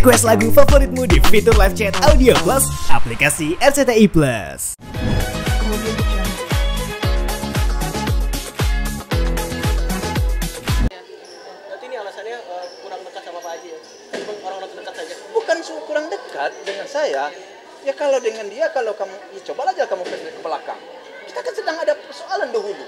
Request lagu favoritmu di fitur live chat Audio Plus aplikasi RCTI Plus. Berarti ini alasannya kurang dekat sama Pak Haji ya? Orang-orang terdekat saja? Bukan kurang dekat dengan saya. Ya kalau dengan dia, kalau kamu, ya coba aja kamu ke belakang. Kita kan sedang ada persoalan dahulu.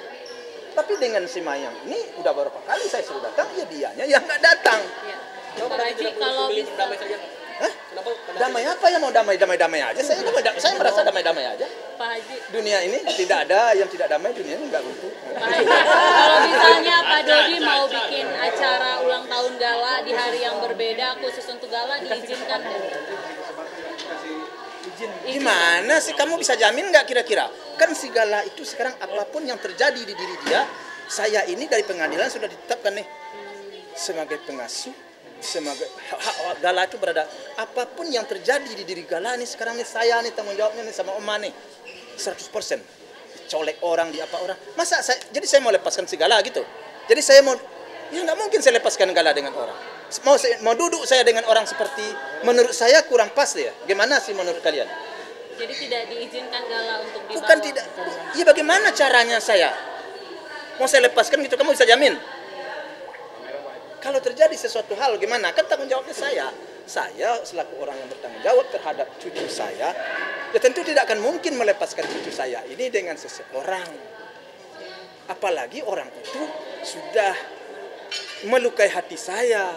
Tapi dengan si Mayang ini udah beberapa kali saya suruh datang, ya dianya yang nggak datang. Ya. Kenapa Pak Haji kalau bisa damai saja? Hah? Kenapa? Damai apa ya, mau damai aja? Saya merasa damai aja. Pak Haji, Dunia ini tidak ada yang tidak damai, dunia ini nggak runtuh. Pak Haji, kalau misalnya Pak Dodi mau bikin acara ulang tahun gala di hari yang berbeda khusus untuk gala diizinkan nggak? Gimana sih kamu bisa jamin nggak kira-kira? Kan si gala itu sekarang apapun yang terjadi di diri dia, saya ini dari pengadilan sudah ditetapkan nih sebagai pengasuh, sebagai gala itu berada. Apapun yang terjadi di diri gala nih sekarang nih saya nih tanggung jawabnya nih sama Oma nih 100%. Colek orang di apa orang. Masa jadi saya mau lepaskan si gala gitu? Jadi saya mau, ya nggak mungkin saya lepaskan gala dengan orang. Mau duduk saya dengan orang seperti, menurut saya kurang pas ya. Gimana sih menurut kalian? Jadi tidak diizinkan gala untuk dibawa? Bukan tidak. Iya, bagaimana caranya saya? Mau saya lepaskan gitu, kamu bisa jamin? Kalau terjadi sesuatu hal gimana? Kan tanggung jawabnya saya. Saya selaku orang yang bertanggung jawab terhadap cucu saya, ya tentu tidak akan mungkin melepaskan cucu saya ini dengan seseorang. Apalagi orang itu sudah melukai hati saya.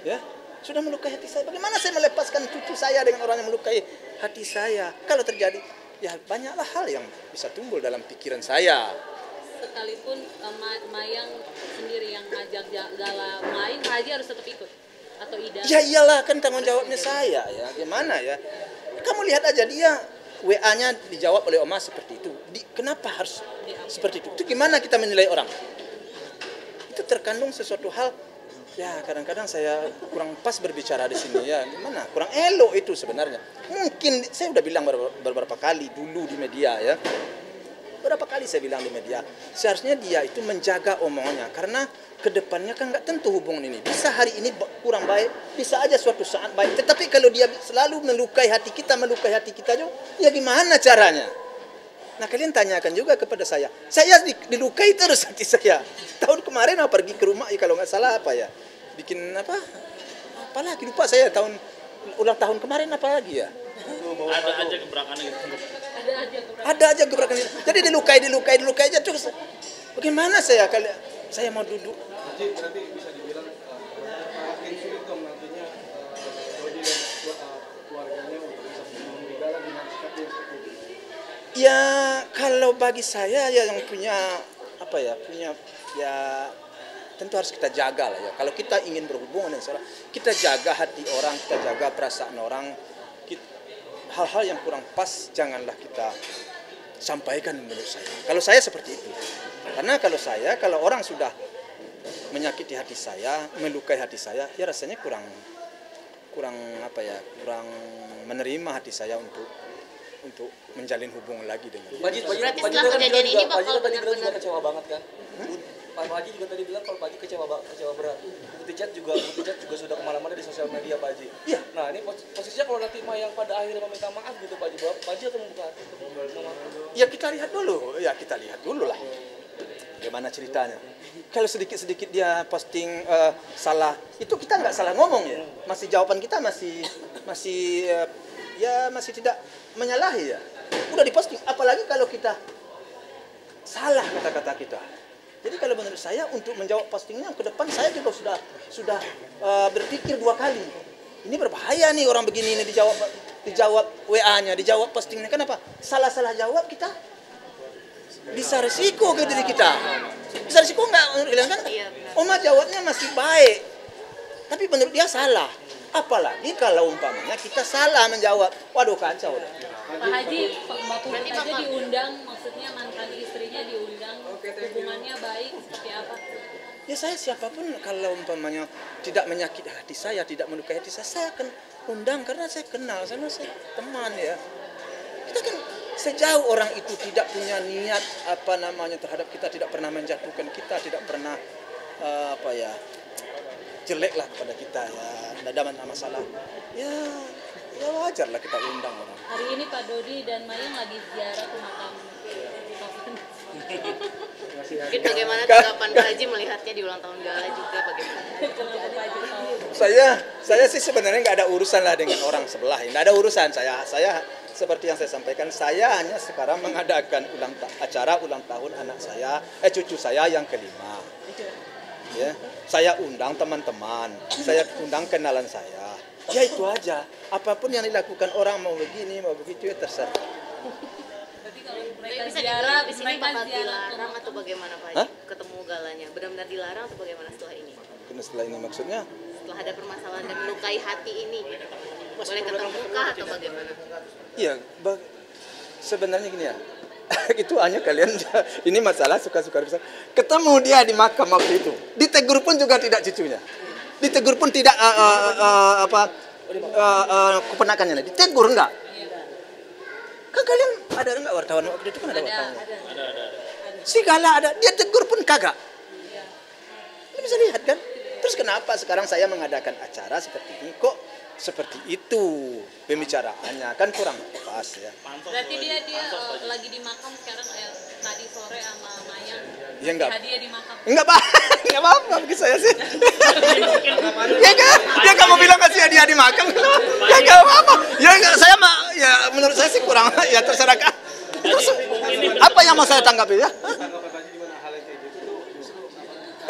Ya, sudah melukai hati saya. Bagaimana saya melepaskan cucu saya dengan orang yang melukai hati saya? Kalau terjadi, ya banyaklah hal yang bisa timbul dalam pikiran saya. Sekalipun Mayang sendiri yang ngajak gala main, Pak Haji harus tetap ikut? Atau Ida? Ya iyalah, kan tanggung jawabnya saya ya. Gimana ya? Kamu lihat aja dia WA-nya dijawab oleh Oma seperti itu. Kenapa harus seperti itu? Itu gimana kita menilai orang? Itu terkandung sesuatu hal. Ya kadang-kadang saya kurang pas berbicara di sini ya. Gimana? Kurang elok itu sebenarnya. Mungkin saya udah bilang beberapa kali dulu di media ya. Berapa kali saya bilang di media, seharusnya dia itu menjaga omongannya, karena kedepannya kan nggak tentu hubungan ini. Bisa hari ini kurang baik, bisa aja suatu saat baik. Tetapi kalau dia selalu melukai hati kita juga, ya gimana caranya? Nah kalian tanyakan juga kepada saya dilukai terus hati saya. Tahun kemarin mau pergi ke rumah, ya kalau nggak salah apa ya, bikin apa? Apalagi lupa saya ulang tahun kemarin apa lagi ya? Ada aja gebrakan gitu. Ada aja gebrakan itu. Jadi dilukai aja terus. Bagaimana saya mau duduk? Nanti bisa dibilang makin sulit dong nantinya Dodi dan keluarganya untuk bisa memenuhi gala dengan sikap yang seperti itu. Ya kalau bagi saya ya yang punya tentu harus kita jaga lah ya. Kalau kita ingin berhubungan dengan seorang, kita jaga hati orang, kita jaga perasaan orang. Hal-hal yang kurang pas janganlah kita sampaikan menurut saya. Kalau saya seperti itu. Karena kalau orang sudah menyakiti hati saya, melukai hati saya, ya rasanya kurang menerima hati saya untuk menjalin hubungan lagi dengan dia. Berarti setelah kejadian ini bakal benar-benar kecewa banget kan? Pak Haji juga tadi bilang kalau Pak Haji kecewa berat. Bukti chat juga sudah kemana-mana di sosial media Pak Haji. Iya. Nah ini posisinya kalau nanti Mayang pada akhirnya meminta maaf gitu Pak Haji, akan membuka hati untuk memaafkan. Ya kita lihat dulu lah. Bagaimana ceritanya? Kalau sedikit-sedikit dia posting salah, itu kita nggak salah ngomong ya. Masih jawaban kita masih tidak menyalahi ya. Udah diposting, apalagi kalau kita salah kata-kata kita. Jadi kalau menurut saya untuk menjawab postingnya ke depan saya juga sudah berpikir 2 kali. Ini berbahaya nih orang begini ini dijawab WA-nya, dijawab postingnya. Kenapa? Salah-salah jawab kita bisa resiko ke diri kita. Bisa resiko nggak menurut kalian kan? Oma jawabnya masih baik, tapi menurut dia salah. Apalagi kalau umpamanya kita salah menjawab, waduh kacau. Pak Haji, Mbak Putri aja diundang, maksudnya mantan istrinya diundang, hubungannya baik seperti apa? Ya saya siapapun kalau umpamanya tidak menyakiti hati saya, tidak melukai hati saya akan undang karena saya kenal, saya teman ya. Kita kan sejauh orang itu tidak punya niat terhadap kita, tidak pernah menjatuhkan kita, tidak pernah jelek lah kepada kita ya. tidak ada masalah. Ya wajar lah kita undang orang. Hari ini Pak Dodi dan Mayang lagi ziarah ke makam. Mungkin bagaimana tanggapan Pak Haji melihatnya di ulang tahun gala juga bagaimana? Saya sih sebenarnya nggak ada urusan lah dengan orang sebelah, nggak ada urusan saya seperti yang saya sampaikan, saya hanya sekarang mengadakan acara ulang tahun anak saya, cucu saya yang kelima. Ya, saya undang teman-teman, saya undang kenalan saya. Ya itu aja. Apapun yang dilakukan orang mau begini, mau begitu ya terserah. Tapi bisa dibilang di sini bakal dilarang atau bagaimana Pak Haji? Ketemu galanya, benar-benar dilarang atau bagaimana setelah ini? Setelah ini maksudnya? Setelah ada permasalahan dan melukai hati ini, boleh ketemu kah atau bagaimana? Iya, sebenarnya gini ya. Itu hanya kalian ini masalah suka-suka besar. Ketemu dia di makam waktu itu, ditegur pun juga tidak cucunya, ditegur pun tidak keponakannya, ditegur enggak? Kan kalian ada enggak wartawan waktu itu kan ada wartawan? Ada. Segala ada, dia tegur pun kagak. Ini bisa lihat kan? Terus kenapa sekarang saya mengadakan acara seperti ini kok seperti itu pembicaraannya, kan kurang pas ya. Berarti dia lagi di makam sekarang tadi sore sama Mayang. Ya enggak. Hadiah di makam. Enggak apa-apa bagi saya sih. Ya kan? Dia kamu bilang kasih hadiah di makam. Ya enggak apa-apa. Ya enggak, saya ya menurut saya sih kurang, ya terserah kan. Terus apa yang mau saya tanggapi ya?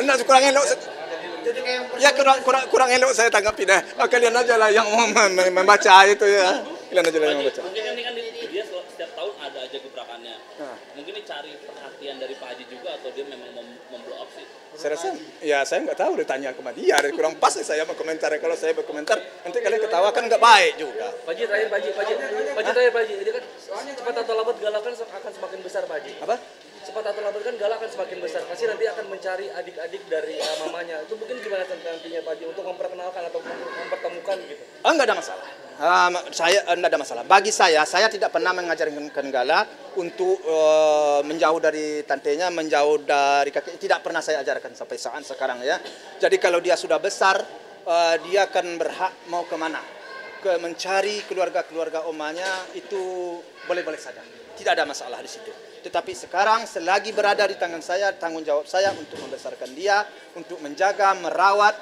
Enggak, kurang elok. Ya kurang elok saya tanggapi dah. Kalian aja lah yang membaca itu ya. Kalian aja lah yang membaca. Mungkin ini kan dia setiap tahun ada aja gebrakannya. Mungkin ini cari perhatian dari Pak Haji juga atau dia memang memblow up sih? Saya rasa, ya saya nggak tahu, ditanya ke dia, kurang pas saya mau komentar. Kalau saya berkomentar, nanti kalian ketawa kan nggak baik juga. Pak Haji terakhir, Pak Haji. Jadi kan cepat atau lambat Gala kan akan semakin besar Pak Haji. Apa? Cepat atau lambat kan Gala akan semakin besar. Pasti nanti akan mencari adik-adik dari mamanya. Itu mungkin gimana nantinya Pak Haji untuk memperkenalkan atau mempertemukan gitu? Enggak ada masalah. Saya enggak ada masalah. Bagi saya tidak pernah mengajarkan Gala untuk menjauh dari tantenya, menjauh dari kakek. Tidak pernah saya ajarkan sampai saat sekarang ya. Jadi kalau dia sudah besar, dia akan berhak mau kemana? Mencari keluarga omanya itu boleh-boleh saja. Tidak ada masalah di situ. Tetapi sekarang selagi berada di tangan saya, tanggung jawab saya untuk membesarkan dia, untuk menjaga, merawat.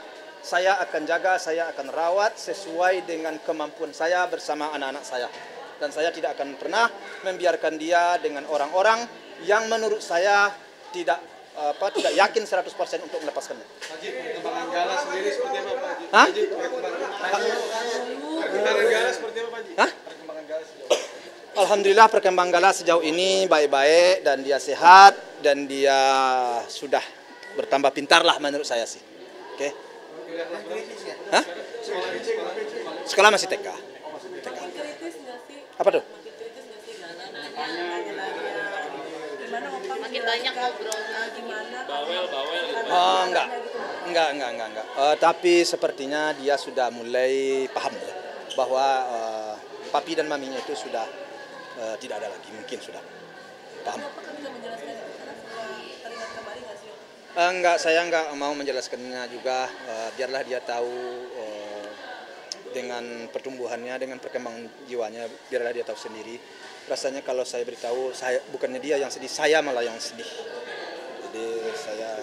Saya akan jaga, saya akan rawat sesuai dengan kemampuan saya bersama anak-anak saya. Dan saya tidak akan pernah membiarkan dia dengan orang-orang yang menurut saya tidak yakin 100% untuk melepaskannya. Haji, perkembangan Gala sendiri seperti apa Pak Haji? Hah? Perkembangan Gala seperti apa Pak Haji? Hah? Perkembangan Gala sejauh ini. Alhamdulillah perkembangan Gala sejauh ini baik-baik dan dia sehat dan dia sudah bertambah pintar lah menurut saya sih. Oke. Hah? Sekolah masih TK. Apa tuh? Makin banyak ngobrolnya gimana? Bawel gitu. Oh, enggak. Tapi sepertinya dia sudah mulai paham ya, bahwa papi dan maminya itu sudah tidak ada lagi, mungkin sudah paham. Enggak, saya enggak mau menjelaskannya juga. Biarlah dia tahu dengan pertumbuhannya, dengan perkembangan jiwanya, biarlah dia tahu sendiri. Rasanya kalau saya beritahu, bukannya dia yang sedih, saya malah yang sedih. Jadi saya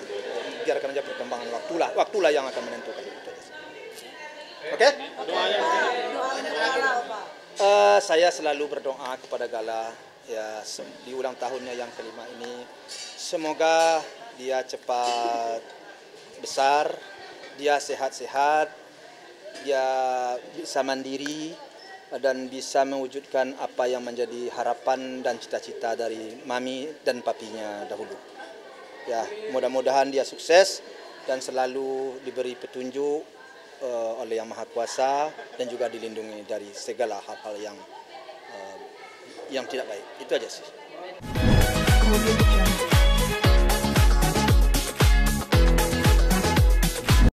biarkan aja perkembangan waktulah yang akan menentukan. Oke? Saya selalu berdoa kepada Gala ya di ulang tahunnya yang kelima ini. Semoga dia cepat besar, dia sehat-sehat, dia bisa mandiri dan bisa mewujudkan apa yang menjadi harapan dan cita-cita dari mami dan papinya dahulu. Ya, mudah-mudahan dia sukses dan selalu diberi petunjuk oleh Yang Maha Kuasa dan juga dilindungi dari segala hal-hal yang tidak baik. Itu aja sih.